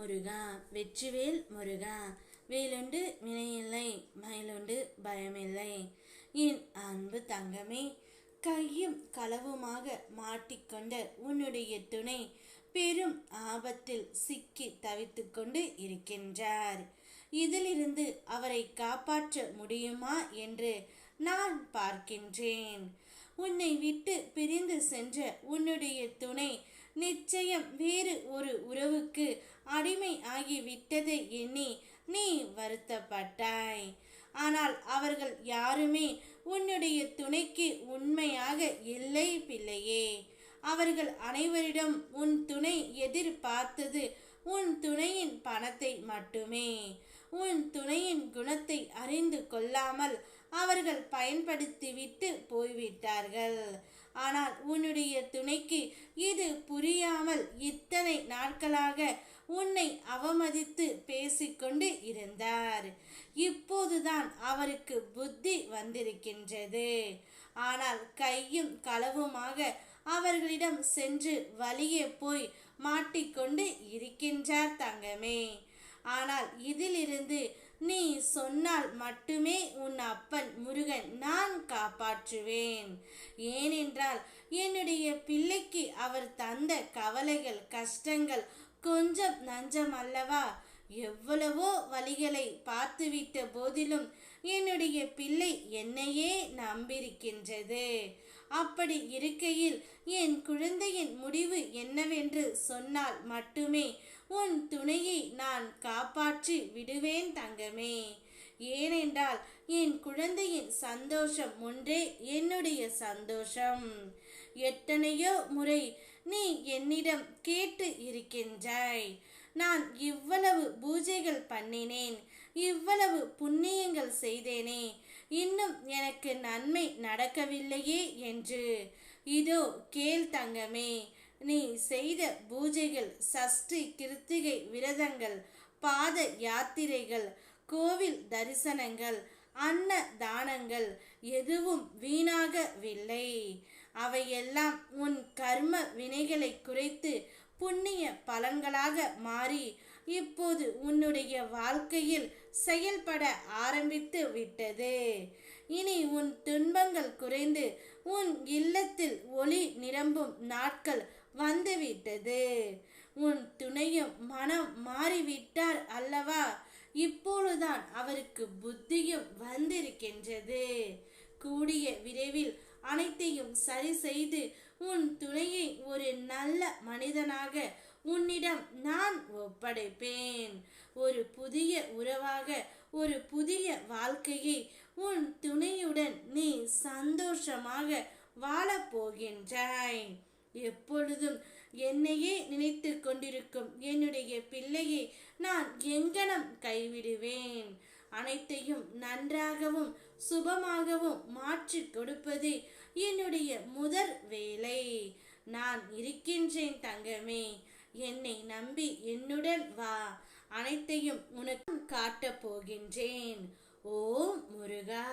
முருகா வெற்றிவேல் முருகா வேலுண்டு வினையில்லை மயிலுண்டு பயமில்லை. என் அன்பு தங்கமே, கையும் களவுமாக மாட்டிக்கொண்ட உன்னுடைய துணை பெரும் ஆபத்தில் சிக்கி தவித்து கொண்டு இருக்கின்றார். இதிலிருந்து அவரை காப்பாற்ற முடியுமா என்று நான் பார்க்கின்றேன். உன்னை விட்டு பிரிந்து சென்ற உன்னுடைய துணை நிச்சயம் வேறு ஒரு உறவுக்கு அடிமை ஆகிவிட்டதை எண்ணி நீ வருத்தப்பட்டாய். ஆனால் அவர்கள் யாருமே உன்னுடைய துணைக்கு உண்மையாக இல்லை பிள்ளையே. அவர்கள் அனைவரிடம் உன் துணை எதிர்பார்த்தது உன் துணையின் பணத்தை மட்டுமே. உன் துணையின் குணத்தை அறிந்து கொள்ளாமல் அவர்கள் பயன்படுத்திவிட்டு போய்விட்டார்கள். ஆனால் உன்னுடைய துணைக்கு இது புரியாமல் இத்தனை நாட்களாக உன்னை அவமதித்து பேசிக்கொண்டு இருந்தார். இப்போதுதான் அவருக்கு புத்தி வந்திருக்கின்றது. ஆனால் கையும் களவுமாக அவர்களிடம் சென்று வழியே போய் மாட்டிக்கொண்டு இருக்கின்றார் தங்கமே. ஆனால் இதிலிருந்து நீ சொன்னால் மட்டுமே உன் அப்பன் முருகன் நான் காப்பாற்றுவேன். ஏனென்றால் என்னுடைய பிள்ளைக்கு அவர் தந்த கவலைகள் கஷ்டங்கள் கொஞ்சம் நஞ்சம் அல்லவா. எவ்வளவோ வழிகளை பார்த்துவிட்ட போதிலும் என்னுடைய பிள்ளை என்னையே நம்பியிருக்கின்றது. அப்படி இருக்கையில் என் குழந்தையின் முடிவு என்னவென்று சொன்னால் மட்டுமே உன் துணையை நான் காப்பாற்றி விடுவேன் தங்கமே. ஏனென்றால் என் குழந்தையின் சந்தோஷம் ஒன்றே என்னுடைய சந்தோஷம். எத்தனையோ முறை நீ என்னிடம் கேட்டு இருக்கின்றாய். நான் இவ்வளவு பூஜைகள் பண்ணினேன், இவ்வளவு புண்ணியங்கள் செய்தேனே, இன்னும் எனக்கு நன்மை நடக்கவில்லையே என்று. இதோ கேள் தங்கமே, நீ செய்த பூஜைகள், சஷ்டி கிருத்திகை விரதங்கள், பாத யாத்திரைகள், கோவில் தரிசனங்கள், அன்ன தானங்கள் எதுவும் வீணாகவில்லை. அவையெல்லாம் உன் கர்ம வினைகளை குறைத்து புண்ணிய பலன்களாக மாறி இப்போது உன்னுடைய வாழ்க்கையில் செயல்பட ஆரம்பித்து விட்டது. இனி உன் துன்பங்கள் குறைந்து உன் இல்லத்தில் ஒளி நிரம்பும் நாட்கள் வந்துவிட்டது. உன் துணையும் மனம் மாறிவிட்டார் அல்லவா. இப்பொழுதுதான் அவருக்கு புத்தியும் வந்திருக்கின்றது. கூடிய விரைவில் அனைத்தையும் சரி செய்து உன் துணையை ஒரு நல்ல மனிதனாக உன்னிடம் நான் ஒப்படைப்பேன். ஒரு புதிய உறவாக ஒரு புதிய வாழ்க்கையை உன் துணையுடன் நீ சந்தோஷமாக வாழப்போகின்றாய். எப்பொழுதும் என்னையே நினைத்து கொண்டிருக்கும் என்னுடைய பிள்ளையை நான் எங்கனம் கைவிடுவேன். அனைத்தையும் நன்றாகவும் சுபமாகவும் மாற்றி கொடுப்பதே என்னுடைய முதல் வேலை. நான் இருக்கின்றேன் தங்கமே. என்னை நம்பி என்னுடன் வா. அனைத்தையும் உனக்கு காட்டப் போகின்றேன். ஓம் முருகா.